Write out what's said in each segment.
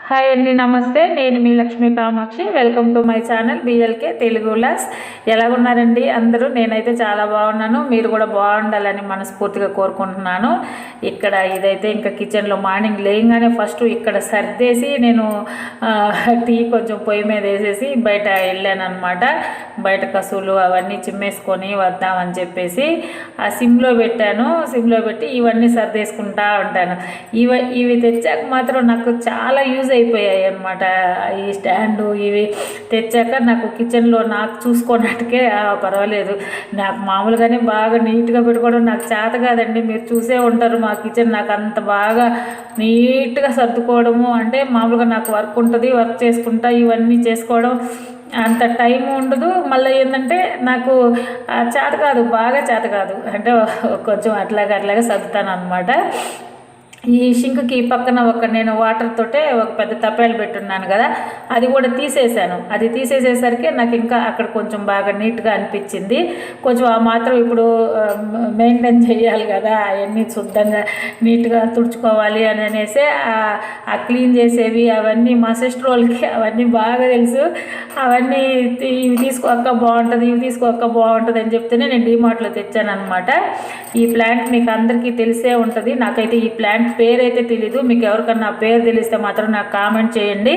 Hi అండి, నమస్తే. నేను మీ Lakshmi Kamakshi. Welcome to my channel BLK Telugu vlogs. ఎలాగున్నారండి అందరూ? నేనైతే చాలా బాగున్నాను. మీరు కూడా బాగుండాలని మనస్ఫూర్తిగా కోరుకుంటున్నాను. ఇక్కడ ఇదైతే ఇంకా కిచెన్లో మార్నింగ్ లేయంగానే ఫస్ట్ ఇక్కడ సర్దేసి నేను టీ కొంచెం పొయ్యి మీద వేసేసి బయట వెళ్ళాను అనమాట. బయట కసువులు అవన్నీ చిమ్మేసుకొని వద్దామని చెప్పేసి ఆ సిమ్లో పెట్టాను. సిమ్లో పెట్టి ఇవన్నీ సర్దేసుకుంటా ఉంటాను. ఇవి తెచ్చాక మాత్రం నాకు చాలా యూజ్ అయిపోయాయి అనమాట. ఈ స్టాండు ఇవి తెచ్చాక నాకు కిచెన్లో నాకు చూసుకున్నట్టుకే పర్వాలేదు. నాకు మామూలుగానే బాగా నీట్గా పెట్టుకోవడం నాకు చేత కాదండి. మీరు చూసే ఉంటారు మా కిచెన్. నాకు అంత బాగా నీట్గా సర్దుకోవడము అంటే మామూలుగా నాకు వర్క్ ఉంటుంది, వర్క్ చేసుకుంటా ఇవన్నీ చేసుకోవడం అంత టైం ఉండదు. మళ్ళీ ఏంటంటే నాకు చేత కాదు, బాగా చేత కాదు. అంటే కొంచెం అట్లాగా సర్దుతాను అనమాట. ఈ షింక్కి పక్కన నేను వాటర్ తోటే ఒక పెద్ద తప్పేలు పెట్టున్నాను కదా, అది కూడా తీసేసాను. అది తీసేసేసరికి నాకు ఇంకా అక్కడ కొంచెం బాగా నీట్గా అనిపించింది. కొంచెం ఆ మాత్రం ఇప్పుడు మెయింటైన్ చేయాలి కదా, అవన్నీ శుద్ధంగా నీట్గా తుడుచుకోవాలి అని అనేసి ఆ క్లీన్ చేసేవి అవన్నీ మా సిస్టర్ వాళ్ళకి అవన్నీ బాగా తెలుసు. అవన్నీ ఇవి తీసుకోక బాగుంటుంది, ఇవి తీసుకోక బాగుంటుంది అని చెప్తేనే నేను డీమార్ట్లో తెచ్చాను అనమాట. ఈ ప్లాంట్ మీకు అందరికీ తెలిసే ఉంటుంది. నాకైతే ఈ ప్లాంట్ పేరు అయితే తెలీదు. మీకు ఎవరికన్నా పేరు తెలిస్తే మాత్రం నాకు కామెంట్ చేయండి.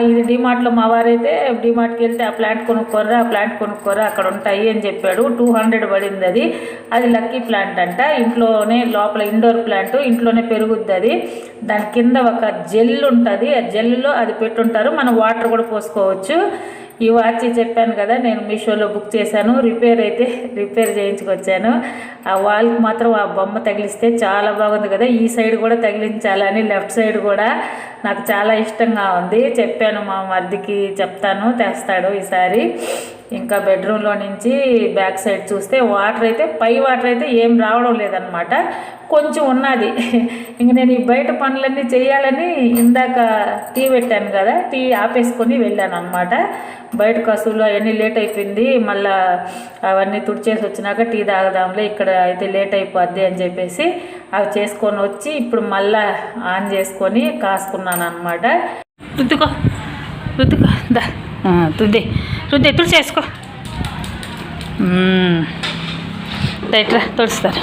ఇది డిమార్ట్లో మా వారైతే డిమార్ట్కి వెళ్తే ఆ ప్లాంట్ కొనుక్కోరా అక్కడ ఉంటాయి అని చెప్పాడు. 200 పడింది. అది లక్కీ ప్లాంట్ అంట. ఇంట్లోనే లోపల ఇండోర్ ప్లాంట్, ఇంట్లోనే పెరుగుద్ది అది. దాని కింద ఒక జెల్ ఉంటుంది. ఆ జెల్లో అది పెట్టుంటారు. మనం వాటర్ కూడా పోసుకోవచ్చు. ఈ వాచ్ చెప్పాను కదా, నేను మీషోలో బుక్ చేశాను. రిపేర్ చేయించుకొచ్చాను. ఆ వాల్కి మాత్రం ఆ బొమ్మ తగిలిస్తే చాలా బాగుంది కదా. ఈ సైడ్ కూడా తగిలించాలని, లెఫ్ట్ సైడ్ కూడా నాకు చాలా ఇష్టంగా ఉంది. చెప్పాను మా మరిదికి, చెప్తాను, తెస్తాడు ఈసారి. ఇంకా బెడ్రూమ్లో నుంచి బ్యాక్ సైడ్ చూస్తే పై వాటర్ అయితే ఏం రావడం లేదనమాట. కొంచెం ఉన్నది. ఇంక నేను ఈ బయట పనులన్నీ చేయాలని ఇందాక టీ పెట్టాను కదా, టీ ఆపేసుకొని వెళ్ళాను అనమాట. బయట కసువులు అవన్నీ లేట్ అయిపోయింది. మళ్ళీ అవన్నీ తుడిచేసి వచ్చినాక టీ తాగదాంలే, ఇక్కడ అయితే లేట్ అయిపోద్ది అని చెప్పేసి అవి చేసుకొని వచ్చి ఇప్పుడు మళ్ళీ ఆన్ చేసుకొని కాసుకున్నాను అనమాట. రుద్దుకో దా రుద్దే తుడిచేసుకో. రైట్రా తుడుస్తారు.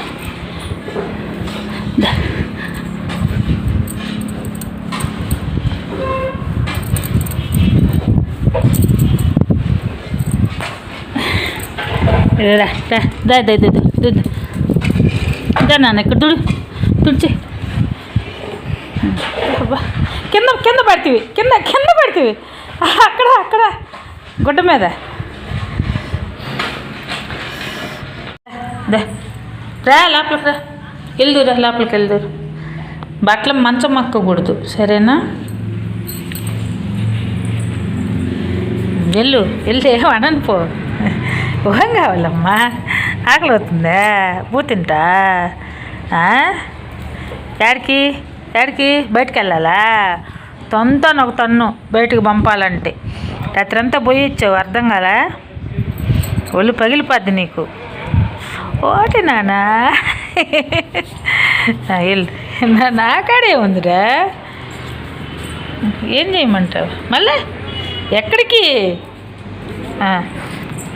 నాన్న ఇక్కడ తుడిచి కింద పడుతుంది, కింద పడుతుంది. అక్కడ గుడ్డ మీద రా, లోపలికి రా, వెళ్దురా, లోపలికి వెళ్దురు. బట్టలు మంచం మక్కకూడదు, సరేనా? వెళ్తే ఏమనను పో. ఊహం కావాలమ్మా, ఆకలి అవుతుందా? తింటా. ఏడికి బయటికి వెళ్ళాలా? ఒక తన్ను బయటకు పంపాలంటే. రాత్రంతా పోయి ఇచ్చావు, అర్థం కాలా? ఒళ్ళు పగిలిపోద్ది నీకు. ఓటి నానా, నాకాడే ఉందిరా. ఏం చేయమంటావు మళ్ళీ?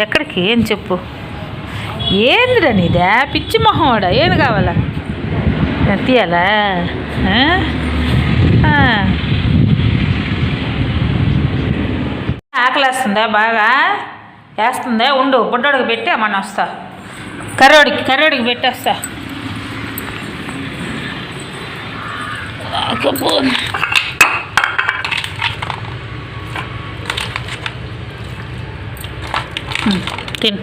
ఎక్కడికి ఏం చెప్పు. ఏందిరా నీదా పిచ్చి మొహం వాడా? ఏది కావాలా? తీయాలా? ఆకలి వేస్తుందా? బాగా వేస్తుందా? ఉండు, బుడ్డోడికి పెట్టి అమ్మని వస్తా. కర్రోడికి పెట్టేస్తా. తిన్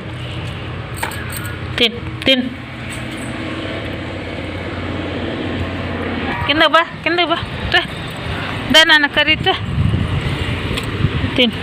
కింద బా దా నాన్న, కర్రీ తిన్.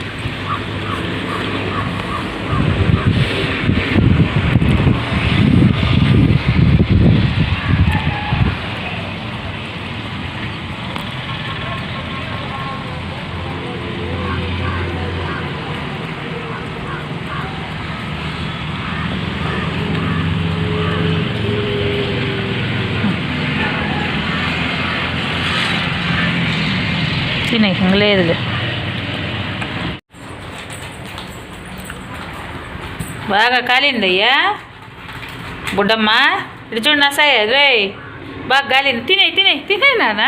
తినే లేదులే. బాగా కాలింది అయ్యా బుడ్డమ్మ. ఇటు చూడు నా సాయ రే, బాగా కాలింది. తినే నాన్న.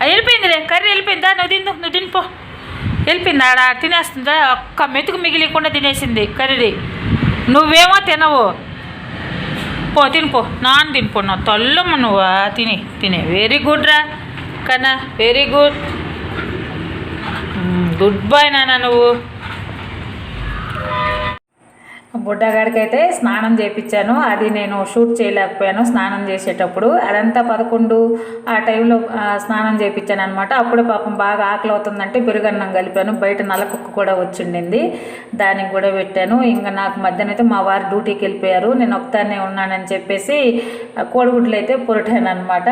వెళ్ళిపోయిందిలే, కర్రీ వెళ్ళిపోయిందా? నువ్వు తినిపో. వెళ్ళిపోయింది, ఆడ తినేస్తుందా? ఒక్క మెతుకు మిగిలికుండా తినేసింది కర్రీ. నువ్వేమో తినవు. తినిపో, నాన్న తినిపో. నా తల్లమ్మ నువ్వా. తినే వెరీ గుడ్ రా కన్నా, వెరీ గుడ్. గుడ్ బాయ్ నాన్న నువ్వు. బుడ్డగాడికి అయితే స్నానం చేయించాను. అది నేను షూట్ చేయలేకపోయాను స్నానం చేసేటప్పుడు. అదంతా 11 ఆ టైంలో స్నానం చేయించాను అనమాట. అప్పుడే పాపం బాగా ఆకలి అవుతుందంటే పెరుగన్నం కలిపాను. బయట నల్లకుక్క కూడా వచ్చిండింది, దానికి కూడా పెట్టాను. ఇంకా నాకు మధ్యాహ్నం అయితే మా వారు డ్యూటీకి వెళ్ళిపోయారు, నేను ఒకదాన్నే ఉన్నానని చెప్పేసి కోడిగుడ్లు అయితే పొరటాను అనమాట.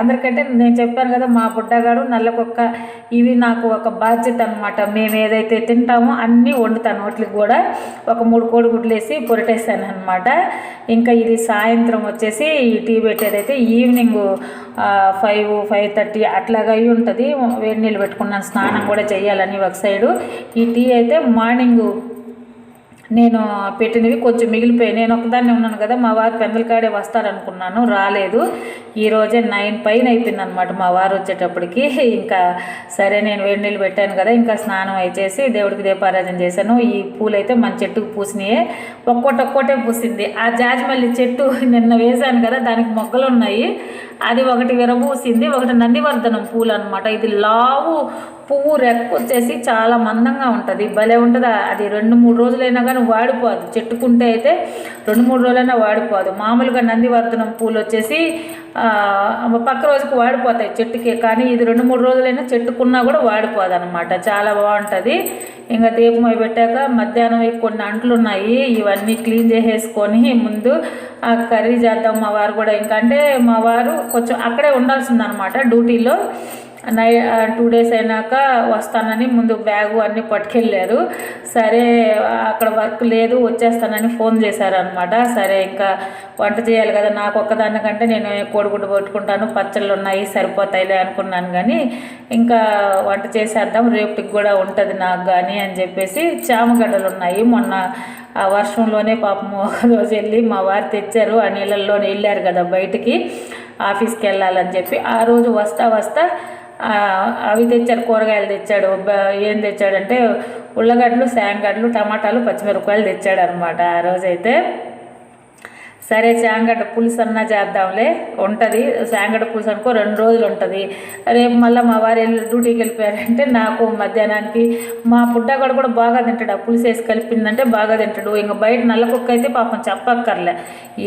అందరికంటే నేను చెప్పాను కదా, మా బుడ్డగాడు నల్లకుక్క ఇవి నాకు ఒక బాధ్యత అనమాట. మేము ఏదైతే తింటామో అన్నీ వండుతాను. వాటికి కూడా ఒక 3 కోడిగుడ్లు వేసి పొరటేసాను అనమాట. ఇంకా ఇది సాయంత్రం వచ్చేసి ఈ టీ పెట్టేదైతే ఈవినింగ్ 5-5:30 అట్లాగా అయి ఉంటుంది. వేడి నీళ్ళు పెట్టుకున్నాను స్నానం కూడా చేయాలని ఒక సైడు. ఈ టీ అయితే మార్నింగ్ నేను పెట్టినవి కొంచెం మిగిలిపోయాయి. నేను ఒకదాన్ని ఉన్నాను కదా, మా వారు పెందలకాడే వస్తారనుకున్నాను, రాలేదు. ఈరోజే 9 పైన అయిపోయింది అనమాట మా వారు వచ్చేటప్పటికి. ఇంకా సరే నేను వేడి నీళ్ళు పెట్టాను కదా, ఇంకా స్నానం అయిచేసి దేవుడికి దీపారాధన చేశాను. ఈ పూలు అయితే మన చెట్టుకు పూసినాయే, ఒక్కొక్కటే పూసింది. ఆ జాజిమల్లి చెట్టు నిన్న వేశాను కదా, దానికి మొగ్గలు ఉన్నాయి. అది ఒకటి విరబూసింది, ఒకటి నందివర్ధనం పూలు అనమాట. ఇది లావు పువ్వు రెక్కొచ్చేసి చాలా మందంగా ఉంటుంది, భలే ఉంటుంది. అది 2-3 రోజులైనా కానీ వాడిపోదు. చెట్టుకుంటే అయితే 2-3 రోజులైనా వాడిపోదు. మామూలుగా నందివర్ధనం పూలు వచ్చేసి పక్క రోజుకు వాడిపోతాయి చెట్టుకి, కానీ ఇది 2-3 రోజులైనా చెట్టుకున్నా కూడా వాడిపోదు అనమాట. చాలా బాగుంటుంది. ఇంకా దీపం అవి పెట్టాక మధ్యాహ్నం కొన్ని అంట్లు ఉన్నాయి, ఇవన్నీ క్లీన్ చేసేసుకొని ముందు కర్రీ చేద్దాం. మా వారు కూడా ఇంకా అంటే మా వారు కొంచెం అక్కడే ఉండాల్సిందనమాట డ్యూటీలో. 2 days అయినాక వస్తానని ముందు బ్యాగు అన్నీ పట్టుకెళ్ళారు. సరే అక్కడ వర్క్ లేదు వచ్చేస్తానని ఫోన్ చేశారనమాట. సరే ఇంకా వంట చేయాలి కదా, నాకు ఒక్కదానికంటే నేను కోడిగుడ్డు పట్టుకుంటాను, పచ్చళ్ళు ఉన్నాయి సరిపోతాయిలే అనుకున్నాను. కానీ ఇంకా వంట చేసేద్దాం, రేపటికి కూడా ఉంటుంది నాకు కానీ అని చెప్పేసి చామగడ్డలు ఉన్నాయి. మొన్న ఆ వర్షంలోనే పాపము రోజు వెళ్ళి మా వారు తెచ్చారు, ఆ నీళ్ళల్లోనే వెళ్ళారు కదా బయటికి ఆఫీస్కి వెళ్ళాలని చెప్పి. ఆ రోజు వస్తా అవి తెచ్చారు, కూరగాయలు తెచ్చాడు. ఏం తెచ్చాడంటే ఉల్లగడ్డలు, శాంగడ్డలు, టమాటాలు, పచ్చిమిరపకాయలు తెచ్చాడు అనమాట ఆ రోజైతే. సరే శాంగడ్డ పులుసు అన్నా చేద్దాంలే, ఉంటుంది శాంగడ్డ పులుసు అనుకో 2 రోజులు ఉంటుంది. రేపు మళ్ళీ మా వారు డ్యూటీకి వెళ్ళిపోయారంటే నాకు మధ్యాహ్నానికి మా పుట్టగాడు కూడా బాగా తింటాడు, ఆ పులుసు వేసి కలిపిందంటే బాగా తింటాడు. ఇంకా బయట నల్లకుక్క అయితే పాపం చెప్పక్కర్లే,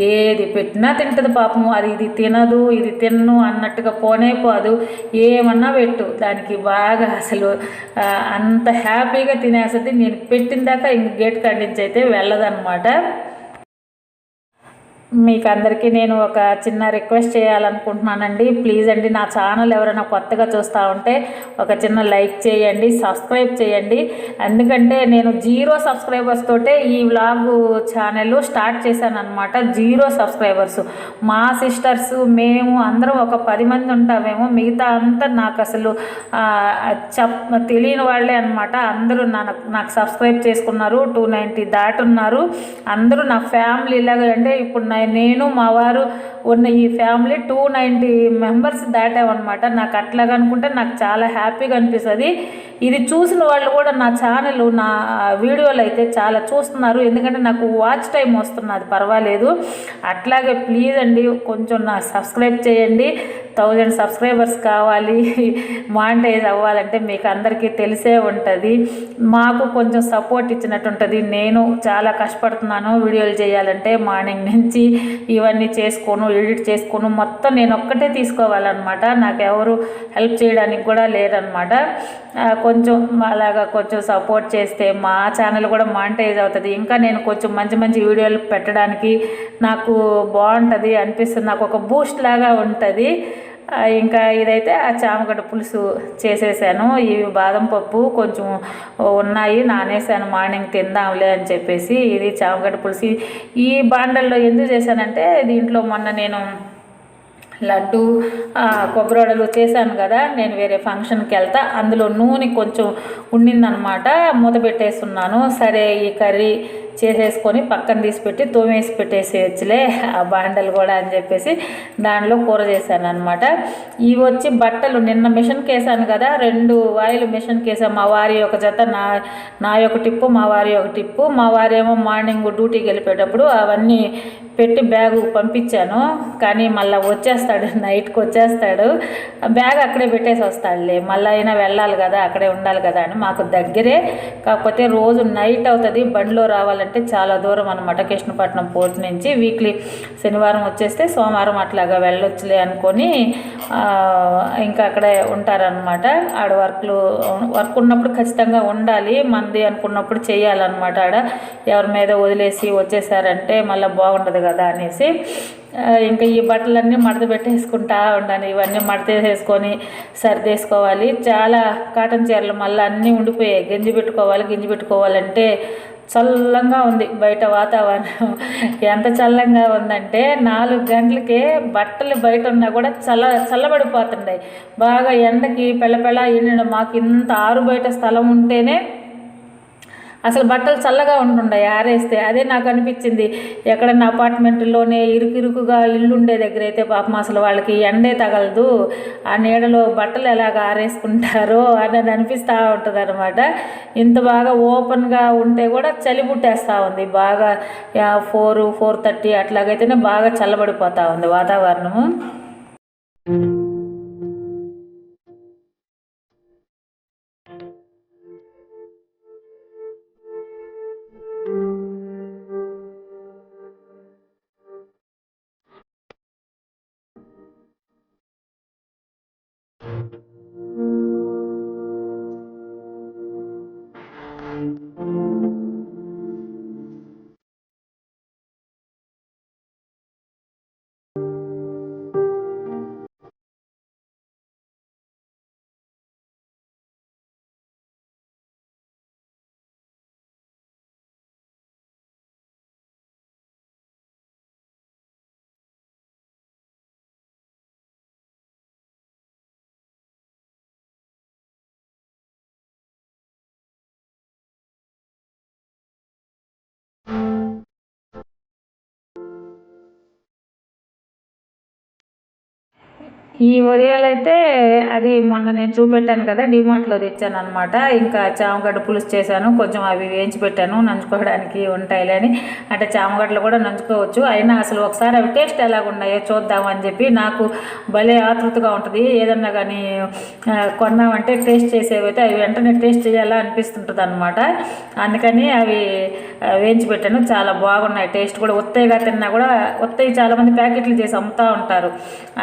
ఏది పెట్టినా తింటుంది పాపం. అది ఇది తినదు, ఇది తిన్ను అన్నట్టుగా పోదు. ఏమన్నా పెట్టు దానికి బాగా అసలు అంత హ్యాపీగా తినేస్తుంది. నేను పెట్టిన దాకా ఇంక గేట్ కాడించి అయితే వెళ్ళదన్నమాట. మీకు అందరికీ నేను ఒక చిన్న రిక్వెస్ట్ చేయాలనుకుంటున్నానండి. ప్లీజ్ అండి, నా ఛానల్ ఎవరైనా కొత్తగా చూస్తూ ఉంటే ఒక చిన్న లైక్ చేయండి, సబ్స్క్రైబ్ చేయండి. ఎందుకంటే నేను 0 సబ్స్క్రైబర్స్ తోటే ఈ వ్లాగ్ ఛానల్ స్టార్ట్ చేశాను అనమాట. 0 సబ్స్క్రైబర్స్. మా సిస్టర్స్ మేము అందరం ఒక 10 మంది ఉంటామేమో, మిగతా అంతా నాకు అసలు తెలియని వాళ్ళే అనమాట. అందరూ నాకు సబ్స్క్రైబ్ చేసుకున్నారు, 290 దాటున్నారు. అందరూ నా ఫ్యామిలీ లాగా. అంటే ఇప్పుడు నేను మా వారు ఉన్న ఈ ఫ్యామిలీ 290 మెంబర్స్ దాటామన్నమాట. నాకు అట్లాగా అనుకుంటే నాకు చాలా హ్యాపీగా అనిపిస్తుంది. ఇది చూసిన వాళ్ళు కూడా నా ఛానల్, నా వీడియోలు అయితే చాలా చూస్తున్నారు, ఎందుకంటే నాకు వాచ్ టైం వస్తున్నది, పర్వాలేదు. అట్లాగే ప్లీజ్ అండి కొంచెం నా సబ్స్క్రైబ్ చేయండి. 1000 సబ్స్క్రైబర్స్ కావాలి, మానిటైజ్ అవ్వాలంటే మీకు అందరికీ తెలిసే ఉంటుంది. మాకు కొంచెం సపోర్ట్ ఇచ్చినట్టు ఉంటుంది. నేను చాలా కష్టపడుతున్నాను వీడియోలు చేయాలంటే, మార్నింగ్ నుంచి ఇవన్నీ చేసుకోను, ఎడిట్ చేసుకోను, మొత్తం నేను ఒక్కటే తీసుకోవాలన్నమాట. నాకు ఎవరు హెల్ప్ చేయడానికి కూడా లేరనమాట. కొంచెం అలాగా కొంచెం సపోర్ట్ చేస్తే మా ఛానల్ కూడా మానిటైజ్ అవుతుంది. ఇంకా నేను కొంచెం మంచి వీడియోలు పెట్టడానికి నాకు బాగుంటుంది అనిపిస్తుంది, నాకు ఒక బూస్ట్ లాగా ఉంటుంది. ఇంకా ఇదైతే ఆ చామగడ్డ పులుసు చేసేసాను. ఇవి బాదం పప్పు కొంచెం ఉన్నాయి, నానేసాను, మార్నింగ్ తిందాంలే అని చెప్పేసి. ఇది చామగడ్డ పులుసు. ఈ బాండల్లో ఎందుకు చేశానంటే, దీంట్లో మొన్న నేను లడ్డు కొబ్బరి వడలు చేశాను కదా, నేను వేరే ఫంక్షన్కి వెళ్తా, అందులో నూనె కొంచెం ఉండిందనమాట, మూత పెట్టేస్తున్నాను. సరే ఈ కర్రీ చేసేసుకొని పక్కన తీసి పెట్టి తోమేసి పెట్టేసేయచ్చులే ఆ బాండలు కూడా అని చెప్పేసి దానిలో కూర చేశాను అనమాట. ఇవి వచ్చి బట్టలు నిన్న మిషన్కి వేసాను కదా, 2 వాయిలు మిషన్కి వేసాను. మా వారి ఒక జత, నా యొక్క టిప్పు, మా వారి ఒక టిప్పు. మా వారేమో మార్నింగ్ డ్యూటీకి వెళ్ళిపోయేటప్పుడు అవన్నీ పెట్టి బ్యాగు పంపించాను, కానీ మళ్ళీ వచ్చేస్తాడు, నైట్కి వచ్చేస్తాడు, బ్యాగ్ అక్కడే పెట్టేసి వస్తాడులే, మళ్ళీ అయినా వెళ్ళాలి కదా, అక్కడే ఉండాలి కదా అని. మాకు దగ్గరే, కాకపోతే రోజు నైట్ అవుతుంది బండిలో రావాలంటే, చాలా దూరం అనమాట కృష్ణపట్నం పోర్ట్ నుంచి. వీక్లీ శనివారం వచ్చేస్తే సోమవారం అట్లాగా వెళ్ళొచ్చులే అనుకొని ఇంకా అక్కడే ఉంటారనమాట. ఆడ వర్క్ ఉన్నప్పుడు ఖచ్చితంగా ఉండాలి, మంది అనుకున్నప్పుడు చేయాలన్నమాట. ఆడ ఎవరి మీద వదిలేసి వచ్చేసారంటే మళ్ళీ బాగుండదు కదా అనేసి ఇంకా ఈ బట్టలన్నీ మడత పెట్టేసుకుంటా ఉన్నాను. ఇవన్నీ మడతేసేసుకొని సర్దేసుకోవాలి. చాలా కాటన్ చీరలు మళ్ళీ అన్నీ ఉండిపోయాయి, గింజి పెట్టుకోవాలంటే చల్లంగా ఉంది బయట వాతావరణం. ఎంత చల్లంగా ఉందంటే 4 గంటలకే బట్టలు బయట ఉన్నా కూడా చల్లబడిపోతున్నాయి. బాగా ఎండకి పెళ్ళపెళ్ళ ఎండిన మాకు ఇంత ఆరు బయట స్థలం ఉంటేనే అసలు బట్టలు చల్లగా ఉంటుండే ఆరేస్తే. అదే నాకు అనిపించింది, ఎక్కడన్నా అపార్ట్మెంట్లోనే ఇరుకుగా ఇల్లు ఉండే దగ్గర అయితే పాపం అసలు వాళ్ళకి ఎండే తగలదు, ఆ నీడలో బట్టలు ఎలాగ ఆరేసుకుంటారో అనేది అనిపిస్తూ ఉంటుంది అనమాట. ఇంత బాగా ఓపెన్గా ఉంటే కూడా చలి పుట్టేస్తూ ఉంది బాగా. 4-4:30 అట్లాగైతేనే బాగా చల్లబడిపోతూ ఉంది వాతావరణము. ఈ వడియాలైతే అది మొన్న నేను చూపెట్టాను కదా, డిమార్ట్లో తెచ్చాను అనమాట. ఇంకా చామగడ్డ పులుసు చేశాను, కొంచెం అవి వేయించి పెట్టాను, నంచుకోవడానికి ఉంటాయిలే అని. అంటే చామగడ్డలు కూడా నంచుకోవచ్చు, అయినా అసలు ఒకసారి అవి టేస్ట్ ఎలాగున్నాయో చూద్దామని చెప్పి నాకు భలే ఆతృతగా ఉంటుంది. ఏదన్నా కానీ కొన్నామంటే టేస్ట్ చేసేవైతే అవి వెంటనే టేస్ట్ చేయాలా అనిపిస్తుంటుంది అనమాట. అందుకని అవి వేయించి పెట్టాను, చాలా బాగున్నాయి. టేస్ట్ కూడా ఉత్తయిగా తిన్నా కూడా, ఉత్తయి చాలామంది ప్యాకెట్లు చేసి అమ్ముతూ ఉంటారు,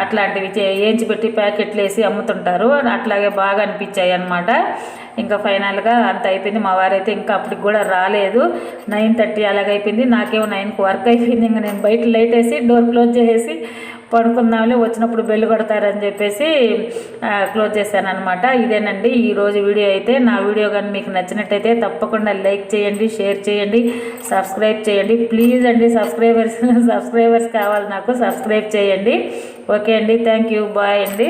అట్లాంటివి వేయించి పెట్టి ప్యాకెట్లు వేసి అమ్ముతుంటారు. అట్లాగే బాగా అనిపించాయి అన్నమాట. ఇంకా ఫైనల్గా అంత అయిపోయింది. మా వారైతే ఇంకా అప్పటికి కూడా రాలేదు, 9:30 అలాగైపోయింది. నాకేమో 9కి వర్క్ అయిపోయింది. ఇంకా నేను బయట లైట్ వేసి డోర్ క్లోజ్ చేసేసి పడుకుందాంలే, వచ్చినప్పుడు బెల్లు కొడతారని చెప్పేసి క్లోజ్ చేశాను అనమాట. ఇదేనండి ఈరోజు వీడియో అయితే. నా వీడియో కానీ మీకు నచ్చినట్టయితే తప్పకుండా లైక్ చేయండి, షేర్ చేయండి, సబ్స్క్రైబ్ చేయండి. ప్లీజ్ అండి, సబ్స్క్రైబర్స్ కావాలి నాకు, సబ్స్క్రైబ్ చేయండి. ఓకే అండి, థ్యాంక్ యూ, బాయ్ అండి.